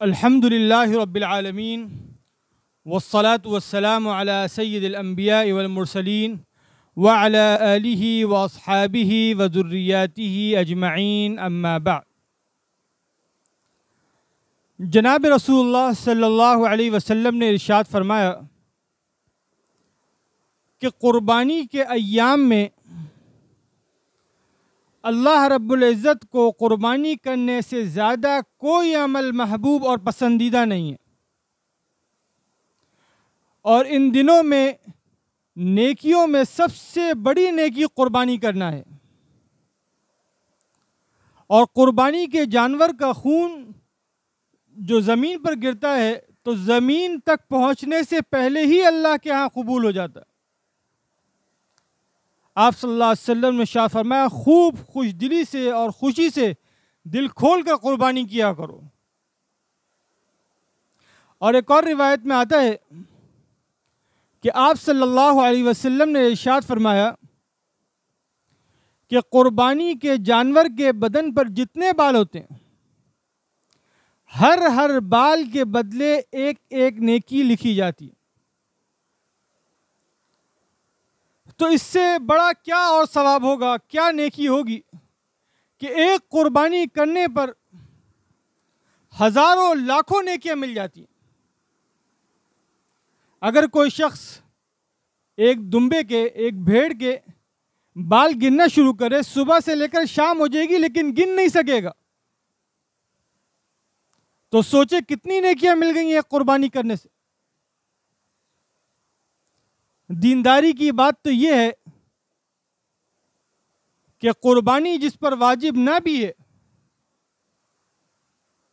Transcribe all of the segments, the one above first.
अल्हम्दुलिल्लाहि रब्बिल आलमीन वस्सलातु वस्सलामु अला सय्यिदिल अंबिया'i वल मुरसलीन व अला आलिहि व अस्हाबिहि व ज़ुर्रिय्यातिहि अजमईन अम्मा बअद। जनाब रसूलुल्लाह सल्लल्लाहु अलैहि वसल्लम ने इरशाद फरमाया कि क़ुरबानी के अय्याम में अल्लाह रब्बुल इज़्ज़त को क़ुरबानी करने से ज़्यादा कोई अमल महबूब और पसंदीदा नहीं है, और इन दिनों में नेकियों में सबसे बड़ी नेकी क़ुरबानी करना है। और क़ुरबानी के जानवर का खून जो ज़मीन पर गिरता है तो ज़मीन तक पहुँचने से पहले ही अल्लाह के यहाँ कबूल हो जाता है। आप सल्लल्लाहु अलैहि वसल्लम ने शाह फरमाया, खूब खुश दिली से और खुशी से दिल खोल कर क़ुरबानी किया करो। और एक और रिवायत में आता है कि आप सल्लल्लाहु अलैहि वसल्लम ने इरशाद फरमाया कि क़ुरबानी के जानवर के बदन पर जितने बाल होते हैं, हर बाल के बदले एक एक नेकी लिखी जाती है। तो इससे बड़ा क्या और सवाब होगा, क्या नेकी होगी कि एक क़ुरबानी करने पर हज़ारों लाखों नेकियां मिल जाती हैं। अगर कोई शख्स एक दुम्बे के, एक भेड़ के बाल गिनना शुरू करे, सुबह से लेकर शाम हो जाएगी लेकिन गिन नहीं सकेगा, तो सोचे कितनी नेकियां मिल गई हैं क़ुरबानी करने से। दीनदारी की बात तो यह है कि क़ुरबानी जिस पर वाजिब ना भी है,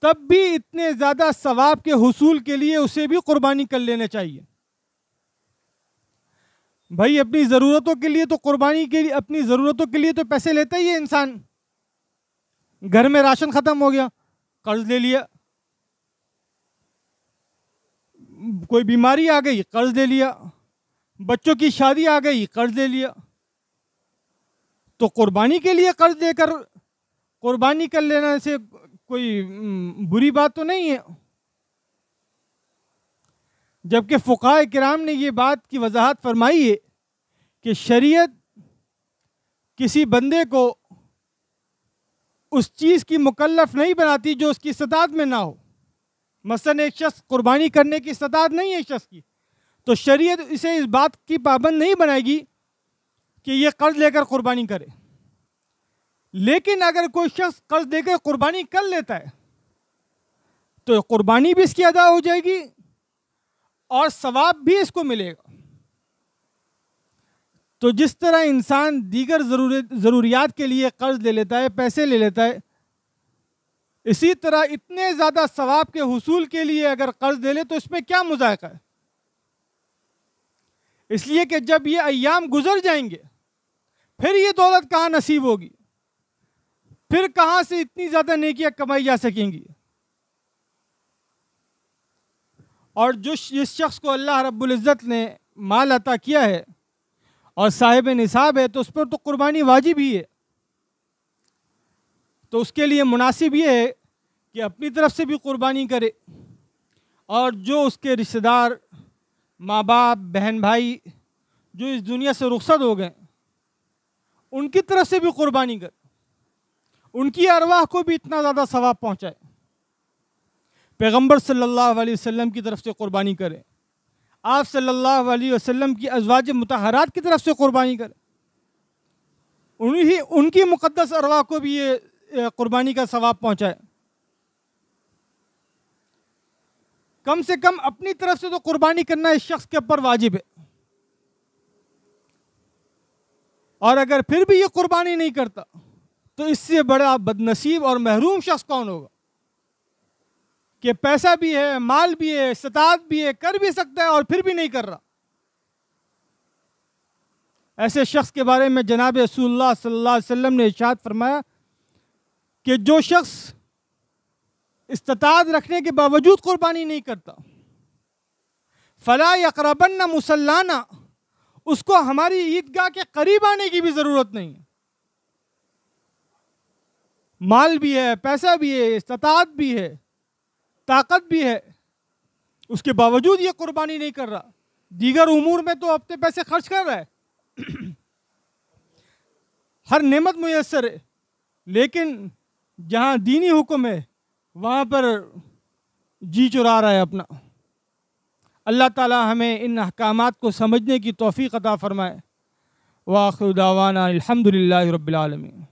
तब भी इतने ज़्यादा सवाब के हुसूल के लिए उसे भी क़ुरबानी कर लेना चाहिए। भाई अपनी ज़रूरतों के लिए तो क़ुरबानी के लिए, अपनी ज़रूरतों के लिए तो पैसे लेता ही है इंसान। घर में राशन ख़त्म हो गया, कर्ज ले लिया, कोई बीमारी आ गई, कर्ज ले लिया, बच्चों की शादी आ गई, कर्ज ले लिया। तो क़ुरबानी के लिए कर्ज लेकर क़ुरबानी कर लेने से कोई बुरी बात तो नहीं है। जबकि फ़ुक़हा किराम ने ये बात की वजाहत फरमाई है कि शरीयत किसी बंदे को उस चीज़ की मुकल्लफ नहीं बनाती जो उसकी इस्तात में ना हो। मसलन एक शख्स क़ुरबानी करने की इस्तात नहीं है इस शख्स की, तो शरीयत इसे इस बात की पाबंद नहीं बनाएगी कि ये कर्ज लेकर क़ुरबानी करे। लेकिन अगर कोई शख्स कर्ज देकर क़ुरबानी कर लेता है तो क़ुरबानी भी इसकी अदा हो जाएगी और सवाब भी इसको मिलेगा। तो जिस तरह इंसान दीगर ज़रूरियात के लिए कर्ज ले लेता है, पैसे ले लेता है, इसी तरह इतने ज़्यादा सवाब के हुसूल के लिए अगर कर्ज ले ले तो इसमें क्या मुज़ायक़ा है। इसलिए कि जब ये अय्याम गुजर जाएंगे फिर ये दौलत कहाँ नसीब होगी, फिर कहाँ से इतनी ज़्यादा नेकियां कमाई जा सकेंगी। और जिस शख्स को अल्लाह रब्बुल इज़्ज़त ने माल अता किया है और साहिब निसाब है, तो उस पर तो क़ुरबानी वाजिब ही है। तो उसके लिए मुनासिब ये है कि अपनी तरफ से भी क़ुरबानी करे, और जो उसके रिश्तेदार, माँ बाप, बहन भाई जो इस दुनिया से रुखसत हो गए, उनकी तरफ से भी क़ुरबानी करे, उनकी अरवाह को भी इतना ज़्यादा सवाब पहुँचाए। पैगम्बर सल्लल्लाहु अलैहि वसल्लम की तरफ से क़ुरबानी करे, आप सल्लल्लाहु अलैहि वसल्लम की अज़वाज मुतहरात की तरफ से क़ुरबानी करे, उनकी मुक़द्दस अरवाह को भी ये क़ुरबानी का सवाब पहुँचाए। कम से कम अपनी तरफ से तो क़ुरबानी करना इस शख्स के ऊपर वाजिब है। और अगर फिर भी ये क़ुरबानी नहीं करता तो इससे बड़ा बदनसीब और महरूम शख्स कौन होगा कि पैसा भी है, माल भी है, इस्तात भी है, कर भी सकता है और फिर भी नहीं कर रहा। ऐसे शख्स के बारे में जनाब रसूलुल्लाह सल्लल्लाहु अलैहि वसल्लम ने इरशाद फरमाया कि जो शख्स इस्तात रखने के बावजूद क़ुरबानी नहीं करता, फला यक़रबन्न मुसल्लाना, उसको हमारी ईदगाह के करीब आने की भी ज़रूरत नहीं है। माल भी है, पैसा भी है, इस्तात भी है, ताकत भी है, उसके बावजूद ये कुर्बानी नहीं कर रहा। दीगर उमूर में तो अपने पैसे खर्च कर रहा है हर नेमत मुयस्सर है, लेकिन जहाँ दीनी हुक्म है वहाँ पर जी चुरा रहा है अपना। अल्लाह ताला हमें इन अहकामात को समझने की तौफीक अता फरमाए। व आखिर दावाना अल्हम्दुलिल्लाहि रब्बिल आलमीन।